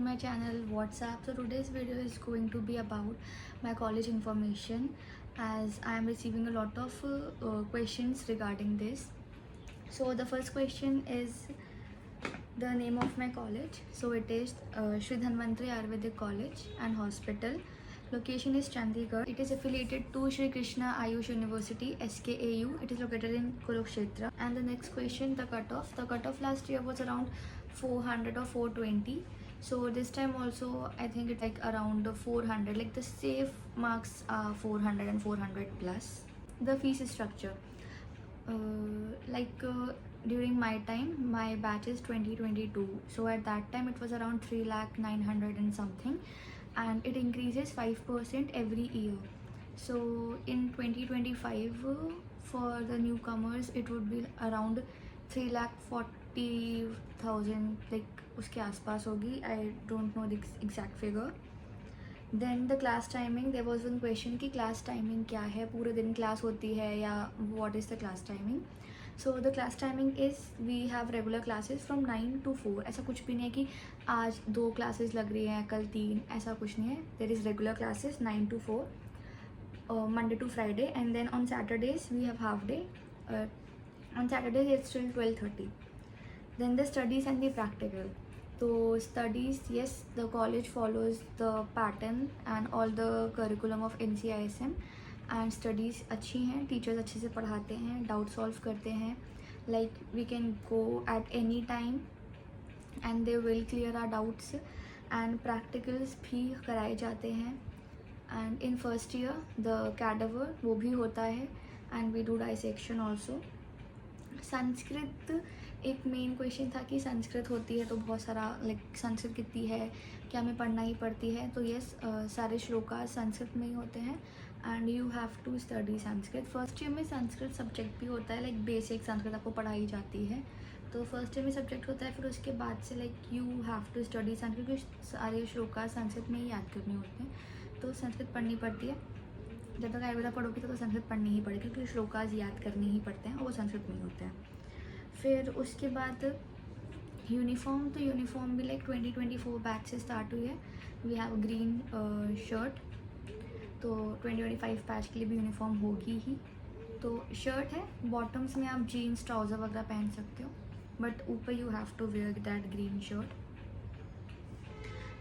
my channel WhatsApp. So today's video is going to be about my college information, as I am receiving a lot of questions regarding this. So the first question is the name of my college. So it is Shri Dhanvantri Ayurvedic College and Hospital. Location is Chandigarh. It is affiliated to Shri Krishna Ayush University SKAU. It is located in Kurukshetra. And the next question, the cutoff. The cutoff last year was around 400 or 420. So this time also I think it's like around 400. Like the safe marks are 400 and 400 plus. The fees structure. During my time, my batch is 2022, so at that time it was around 3,900,000 and something, and it increases 5% every year. So in 2025 for the newcomers it would be around 3,40,000, like उसके आसपास होगी. I don't know the exact figure. Then the class timing, there was one question कि class timing क्या है, पूरे दिन class होती है या what is the class timing. So the class timing is we have regular classes from 9 to 4. ऐसा कुछ भी नहीं है कि आज 2 क्लासेस लग रही हैं कल 3, ऐसा कुछ नहीं है. There is regular classes 9 to 4 Monday to Friday, and then on Saturdays we have half day. On Saturdays it's till 12:30. Then the studies and the practical. So studies, yes, the college follows the pattern and all the curriculum of NCISM, and studies अच्छी हैं, teachers अच्छे से पढ़ाते हैं, doubt solve करते हैं. Like we can go at any time and they will clear our doubts, and practicals भी कराए जाते हैं. And in first year the cadaver वो भी होता है, and we do dissection also. Sanskrit एक मेन क्वेश्चन था कि संस्कृत होती है तो बहुत सारा संस्कृत कितनी है, क्या हमें पढ़ना ही पड़ती है. तो यस, सारे श्लोका संस्कृत में ही होते हैं and you have to study Sanskrit. First year में संस्कृत सब्जेक्ट भी होता है, बेसिक संस्कृत आपको पढ़ाई जाती है. तो फर्स्ट ईयर में सब्जेक्ट होता है, फिर उसके बाद से you have to study Sanskrit, क्योंकि सारे श्लोका संस्कृत में ही याद करने होते हैं. तो संस्कृत पढ़नी पड़ती है. जब तक आयुर्वेदा पढ़ोगे तो संस्कृत पढ़नी ही पड़ेगी, क्योंकि श्लोकाज याद करने ही पड़ते हैं और वो संस्कृत में ही होते हैं. फिर उसके बाद यूनिफॉर्म, तो यूनिफॉर्म भी 2024 बैच से स्टार्ट हुई है. वी हैव ग्रीन शर्ट, तो 2025 बैच के लिए भी यूनिफॉर्म होगी ही. तो शर्ट है, बॉटम्स में आप जीन्स ट्राउज़र वगैरह पहन सकते हो, बट ऊपर you have to wear that green shirt.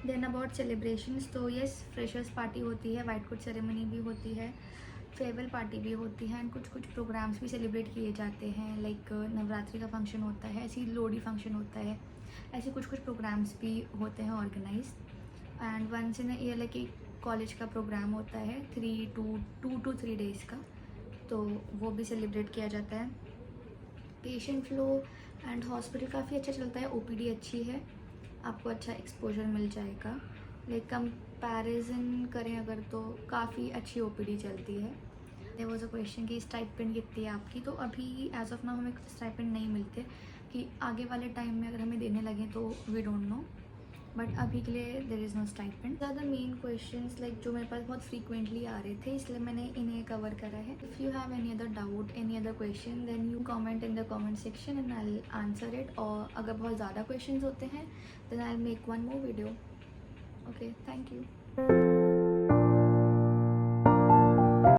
Then about celebrations, तो यस, फ्रेशर्स पार्टी होती है, वाइट कोट सेरेमनी भी होती है, फेयरवेल पार्टी भी होती है, एंड कुछ प्रोग्राम्स भी सेलिब्रेट किए जाते हैं. नवरात्रि का फंक्शन होता है, ऐसी लोहड़ी फंक्शन होता है, ऐसे कुछ प्रोग्राम्स भी होते हैं organise. And once in year college का प्रोग्राम होता है 2 to 3 days का, तो वो भी सेलिब्रेट किया जाता है. पेशेंट फ्लो एंड हॉस्पिटल काफ़ी अच्छा चलता है, OPD अच्छी है, आपको अच्छा एक्सपोजर मिल जाएगा. कंपैरिजन करें अगर तो काफ़ी अच्छी OPD चलती है. देयर वाज अ क्वेश्चन कि स्टाइपेंड कितनी है आपकी, तो अभी एज ऑफ नाउ हमें स्टाइपेंड नहीं मिलते, कि आगे वाले टाइम में अगर हमें देने लगे तो वी डोंट नो, बट अभी के लिए देयर इज़ नो स्टाइपेंड. ज़्यादा मेन क्वेश्चंस जो मेरे पास बहुत फ्रीक्वेंटली आ रहे थे, इसलिए मैंने इन्हें कवर करा है. If you have any other doubt, any other question, then you comment in the comment section and I will answer it. और अगर बहुत ज़्यादा क्वेश्चंस होते हैं then I will make one more video. Okay, thank you.